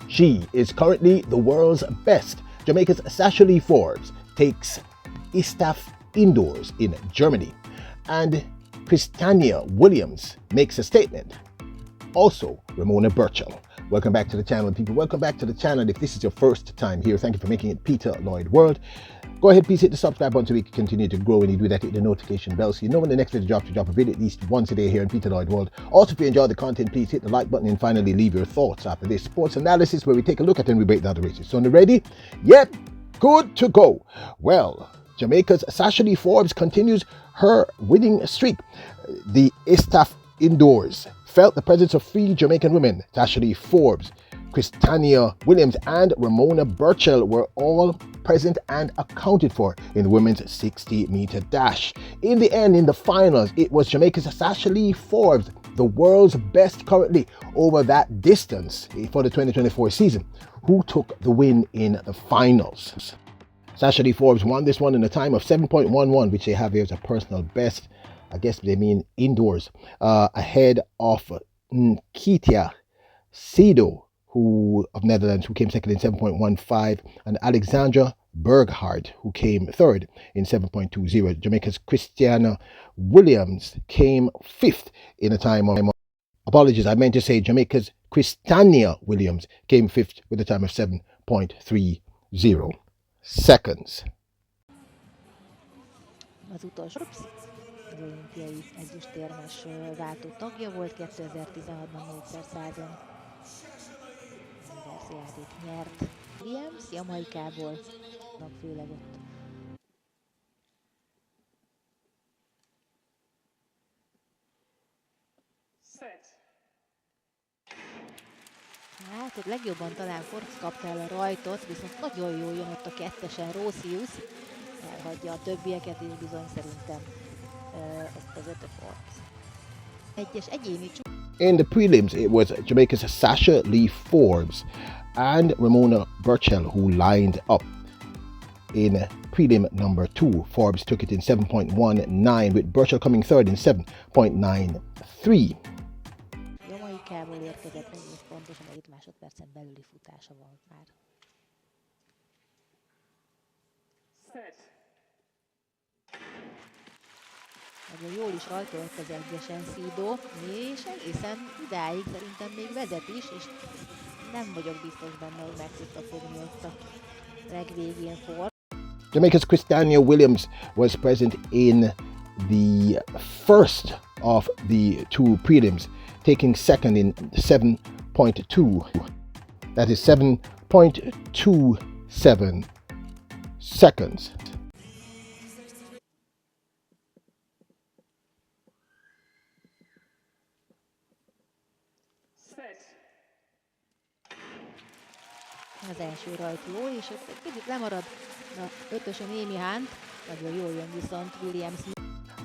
She is currently the world's best. Jamaica's Sashalee Forbes takes ISTAF indoors in Germany. And Christania Williams makes a statement. Also, Remona Burchell. Welcome back to the channel, people. Welcome back to the channel. If this is your first time here, thank you for making it Peter Lloyd World. Go ahead, please hit the subscribe button so we can continue to grow. When you do that, hit the notification bell so you know when the next video drops. To drop a video at least once a day here in Peter Lloyd World. Also, if you enjoy the content, please hit the like button and finally leave your thoughts after this sports analysis where we take a look at and we break down the races. So, ready? Yep, good to go. Well, Jamaica's Sashalee Forbes continues her winning streak. The ISTAF indoors felt the presence of three Jamaican women. Sashalee Forbes, Christania Williams and Remona Burchell were all present and accounted for in the women's 60-meter dash. In the end, in the finals, it was Jamaica's Sashalee Forbes, the world's best currently over that distance for the 2024 season, who took the win in the finals. Sashalee Forbes won this one in a time of 7.11, which they have here as a personal best. I guess they mean indoors, ahead of Kitia Sido, who of Netherlands, who came second in 7.15, and Alexandra Berghard, who came third in 7.20. Jamaica's Christiana Williams came fifth in a time of, apologies, I meant to say Jamaica's Christania Williams came fifth with a time of 7.30 seconds. Az utolsó az olimpiai ezüstérmes váltó tagja volt 2016-ban 4x100-on. Universiádét nyert. Williams Jamaikából, főleg ott. Hát, ott legjobban talán Forbes kapta el a rajtot, viszont nagyon jól jön ott a kettesen Rócius. Elhagyja a többieket, és bizony szerintem ezt az ötöt Forbes. Egyes egyéni csúcs. In the prelims, it was Jamaica's Sashalee Forbes and Remona Burchell who lined up in prelim number 2. Forbes took it in 7.19, with Burchell coming third in 7.93. Jamaikából érkezett, egész pontosan 7 másodpercen belüli futása volt már. Nagyon jól is rajtolt az egyesen Szidó, és egészen idáig szerintem még vezet is, és nem vagyok biztos benne, hogy meg tudta fogni ott a legvégén Ford. Jamaica's Christania Williams was present in the first of the two prelims, taking second in 7.2. That is 7.27 seconds. Az első rajt jó, és ott egy kicsit lemarad a ötösön Amy Hunt, nagyon jól jön viszont Williams.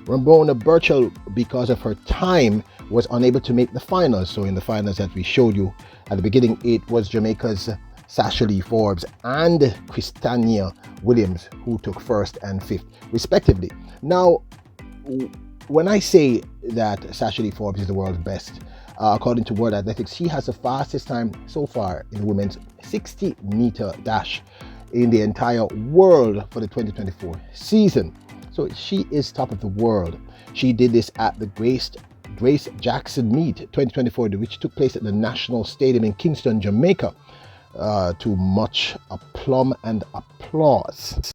Remona Burchell, because of her time, was unable to make the finals. So in the finals that we showed you at the beginning, it was Jamaica's Sashalee Forbes and Christania Williams who took first and fifth, respectively. Now, when I say that Sashalee Forbes is the world's best, according to World Athletics, she has the fastest time so far in the women's 60-meter dash in the entire world for the 2024 season. So she is top of the world. She did this at the Grace Jackson Meet 2024, which took place at the National Stadium in Kingston, Jamaica, to much aplomb and applause.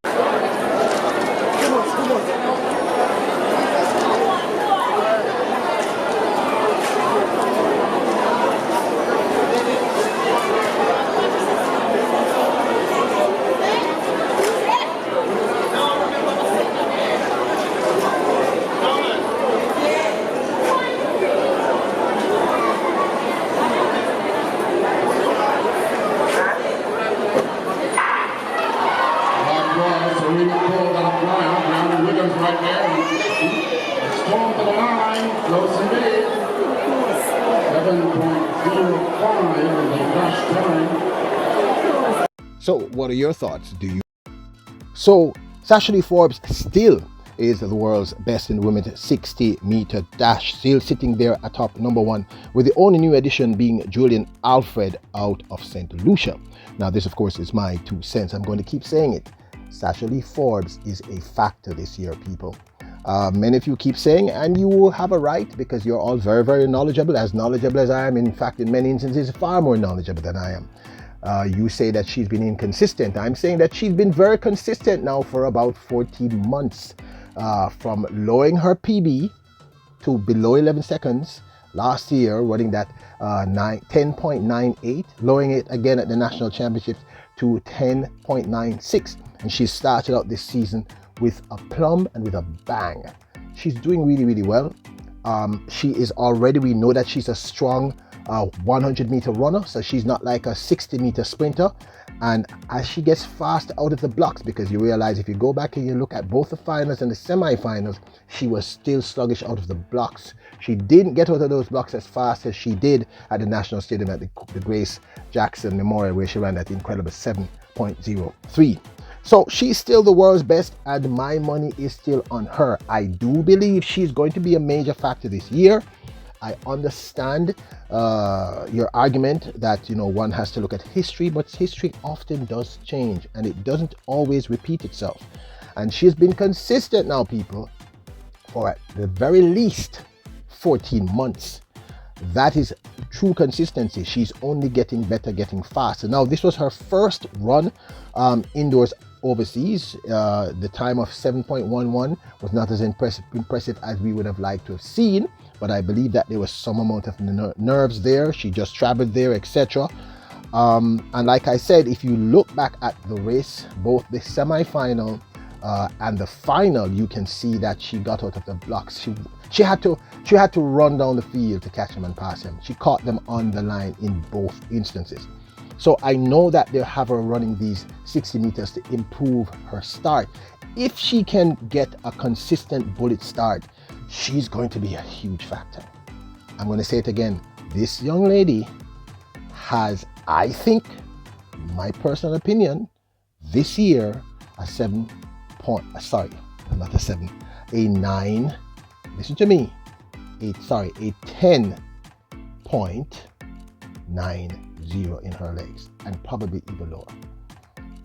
So what are your thoughts? So Sashalee Forbes still is the world's best in the women's 60-meter dash, still sitting there atop number 1, with the only new addition being Julian Alfred out of St. Lucia. Now this of course is my 2 cents. I'm going to keep saying it. Sashalee Forbes is a factor this year, people. Many of you keep saying, and you will have a right, because you're all very, very knowledgeable as I am. In fact, in many instances, far more knowledgeable than I am. You say that she's been inconsistent. I'm saying that she's been very consistent now for about 14 months. From lowering her PB to below 11 seconds last year, running that 10.98, lowering it again at the national championships to 10.96. And she started out this season with a plumb and with a bang. She's doing really, really well. She is already, we know that she's a strong 100-meter runner, so she's not like a 60-meter sprinter. And as she gets faster out of the blocks, because you realize if you go back and you look at both the finals and the semi-finals, she was still sluggish out of the blocks. She didn't get out of those blocks as fast as she did at the National Stadium at the Grace Jackson Memorial, where she ran that incredible 7.03. So she's still the world's best, and my money is still on her. I do believe she's going to be a major factor this year. I understand your argument that, you know, one has to look at history, but history often does change and it doesn't always repeat itself. And she's been consistent now, people, for at the very least 14 months. That is true consistency. She's only getting better, getting faster. Now, this was her first run indoors overseas. The time of 7.11 was not as impressive as we would have liked to have seen, but I believe that there was some amount of nerves there. She just traveled there, etc. And like I said, if you look back at the race, both the semi-final and the final, you can see that she got out of the blocks. She had to run down the field to catch him and pass him. She caught them on the line in both instances. So I know that they have her running these 60 meters to improve her start. If she can get a consistent bullet start, she's going to be a huge factor. I'm going to say it again. This young lady has, I think, my personal opinion, this year, a 9, listen to me, a 10.90 in her legs, and probably even lower.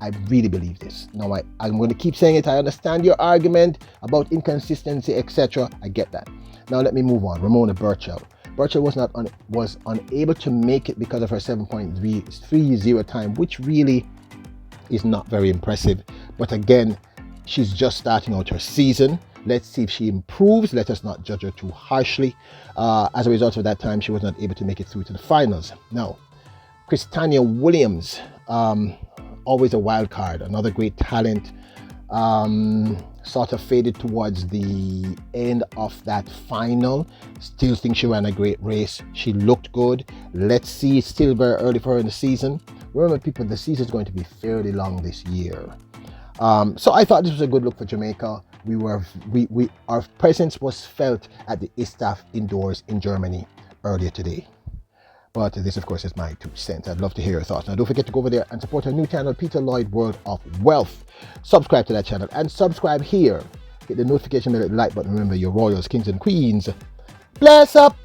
I really believe this. Now, I'm going to keep saying it. I understand your argument about inconsistency, etc. I get that. Now, let me move on. Remona Burchell. Burchell was unable to make it because of her 7.30 time, which really is not very impressive. But again, she's just starting out her season. Let's see if she improves. Let us not judge her too harshly. As a result of that time, she was not able to make it through to the finals. Now, Christania Williams, always a wild card, another great talent, sort of faded towards the end of that final. Still think she ran a great race. She looked good. Let's see, it's still very early for her in the season. Remember, people, the season is going to be fairly long this year. So I thought this was a good look for Jamaica. Our presence was felt at the ISTAF indoors in Germany earlier today. But this, of course, is my 2 cents. I'd love to hear your thoughts. Now, don't forget to go over there and support our new channel, Peter Lloyd World of Wealth. Subscribe to that channel and subscribe here. Hit the notification bell, the like button. Remember, your royals, kings, and queens. Bless up!